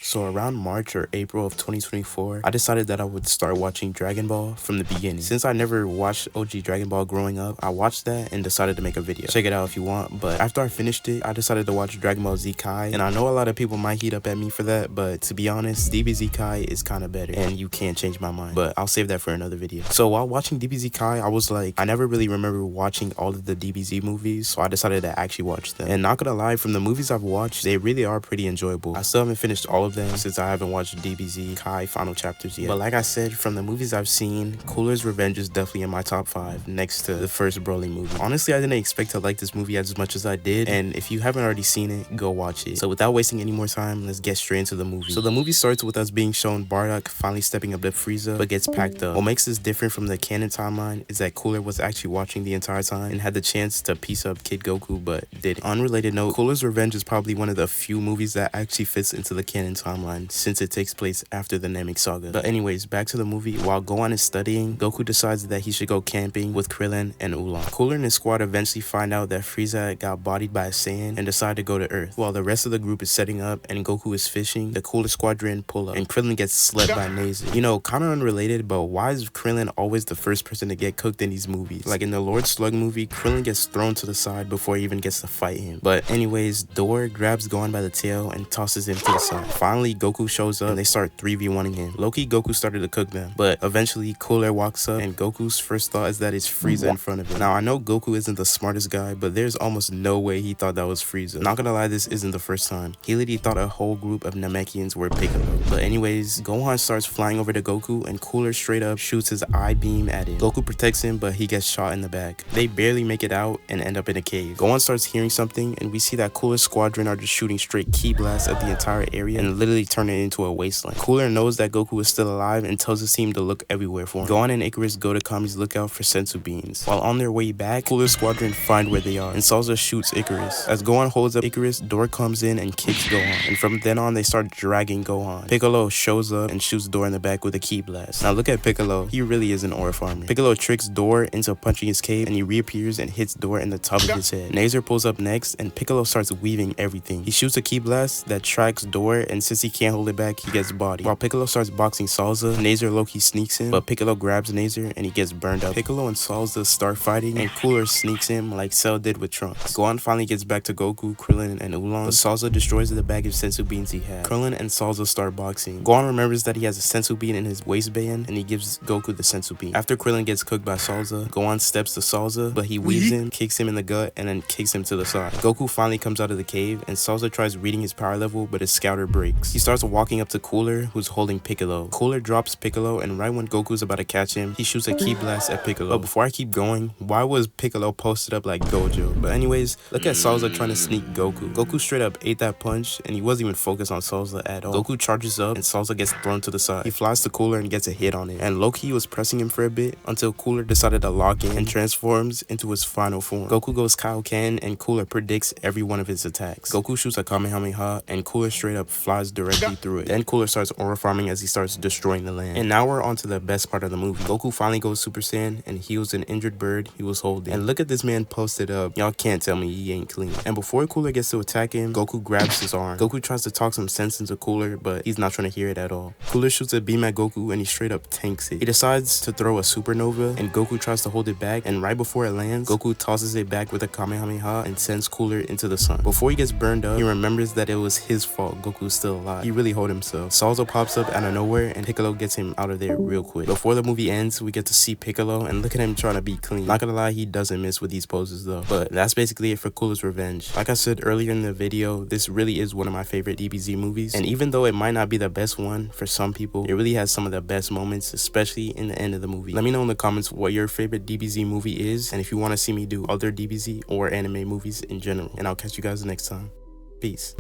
So around March or April of 2024, I decided that I would start watching Dragon Ball from the beginning. Since I never watched OG Dragon Ball growing up, I watched that and decided to make a video. Check it out if you want, but after I finished it, I decided to watch Dragon Ball Z Kai, and I know a lot of people might heat up at me for that, but to be honest, DBZ Kai is kind of better, and you can't change my mind, but I'll save that for another video. So while watching DBZ Kai, I was like, I never really remember watching all of the DBZ movies, so I decided to actually watch them. And not gonna lie, from the movies I've watched, they really are pretty enjoyable. I still haven't finished all of them since I haven't watched DBZ Kai final chapters yet. But like I said, from the movies I've seen, Cooler's Revenge is definitely in my top 5 next to the first Broly movie. Honestly, I didn't expect to like this movie as much as I did, and if you haven't already seen it, go watch it. So without wasting any more time, let's get straight into the movie. So the movie starts with us being shown Bardock finally stepping up to Frieza, but gets packed up. What makes this different from the canon timeline is that Cooler was actually watching the entire time and had the chance to piece up Kid Goku, but didn't. Unrelated note, Cooler's Revenge is probably one of the few movies that actually fits into the canon timeline since it takes place after the Namek saga. But anyways, back to the movie. While Gohan is studying, Goku decides that he should go camping with Krillin and Oolong. Cooler and his squad eventually find out that Frieza got bodied by a Saiyan and decide to go to Earth. While the rest of the group is setting up and Goku is fishing, the Cooler squadron pull up and Krillin gets slept by Nazer. You know, kind of unrelated, but why is Krillin always the first person to get cooked in these movies? Like in the Lord Slug movie, Krillin gets thrown to the side before he even gets to fight him. But anyways, Dor grabs Gohan by the tail and tosses him to the side. Finally, Goku shows up and they start 3v1ing him. Low-key, Goku started to cook them, but eventually Cooler walks up and Goku's first thought is that it's Frieza in front of him. Now, I know Goku isn't the smartest guy, but there's almost no way he thought that was Frieza. Not gonna lie, this isn't the first time. He literally thought a whole group of Namekians were Piccolo. But anyways, Gohan starts flying over to Goku and Cooler straight up shoots his eye beam at him. Goku protects him, but he gets shot in the back. They barely make it out and end up in a cave. Gohan starts hearing something and we see that Cooler's squadron are just shooting straight ki blasts at the entire area and literally turn it into a wasteland. Cooler knows that Goku is still alive and tells his team to look everywhere for him. Gohan and Icarus go to Kami's lookout for sensu beans. While on their way back, Cooler's squadron find where they are and Salza shoots Icarus. As Gohan holds up Icarus, Dor comes in and kicks Gohan, and from then on they start dragging Gohan. Piccolo shows up and shoots Dor in the back with a ki blast. Now look at Piccolo, he really is an ore farmer. Piccolo tricks Dor into punching his cape and he reappears and hits Dor in the top of his head. Nazer pulls up next and Piccolo starts weaving everything. He shoots a ki blast that tracks Dor, and since he can't hold it back, he gets bodied. While Piccolo starts boxing Salza, Nazer low-key sneaks in, but Piccolo grabs Nazer and he gets burned up. Piccolo and Salza start fighting and Cooler sneaks him like Cell did with Trunks. Gohan finally gets back to Goku, Krillin, and Oolong, but Salza destroys the bag of sensu beans he had. Krillin and Salza start boxing. Gohan remembers that he has a sensu bean in his waistband and he gives Goku the sensu bean. After Krillin gets cooked by Salza, Gohan steps to Salza, but he weaves him, kicks him in the gut, and then kicks him to the side. Goku finally comes out of the cave and Salza tries reading his power level, but his scouter breaks. He starts walking up to Cooler, who's holding Piccolo. Cooler drops Piccolo, and right when Goku's about to catch him, he shoots a ki blast at Piccolo. But before I keep going, why was Piccolo posted up like Gojo? But anyways, look at Salza trying to sneak Goku. Goku straight up ate that punch and he wasn't even focused on Salza at all. Goku charges up and Salza gets thrown to the side. He flies to Cooler and gets a hit on it, and Loki was pressing him for a bit until Cooler decided to lock in and transforms into his final form. Goku goes Kaioken and Cooler predicts every one of his attacks. Goku shoots a Kamehameha and Cooler straight up flies directly through it. Then Cooler starts aura farming as he starts destroying the land. And now we're on to the best part of the movie. Goku finally goes Super Saiyan and heals an injured bird he was holding. And look at this man posted up. Y'all can't tell me he ain't clean. And before Cooler gets to attack him, Goku grabs his arm. Goku tries to talk some sense into Cooler, but he's not trying to hear it at all. Cooler shoots a beam at Goku and he straight up tanks it. He decides to throw a supernova and Goku tries to hold it back, and right before it lands, Goku tosses it back with a Kamehameha and sends Cooler into the sun. Before he gets burned up, he remembers that it was his fault Goku's still alive. He really hold himself. Salza pops up out of nowhere and Piccolo gets him out of there real quick. Before the movie ends, we get to see Piccolo and look at him trying to be clean. Not gonna lie, he doesn't miss with these poses though. But that's basically it for Cooler's Revenge. Like I said earlier in the video, this really is one of my favorite DBZ movies, and even though it might not be the best one for some people, it really has some of the best moments, especially in the end of the movie. Let me know in the comments what your favorite DBZ movie is, and if you want to see me do other DBZ or anime movies in general, and I'll catch you guys next time. Peace.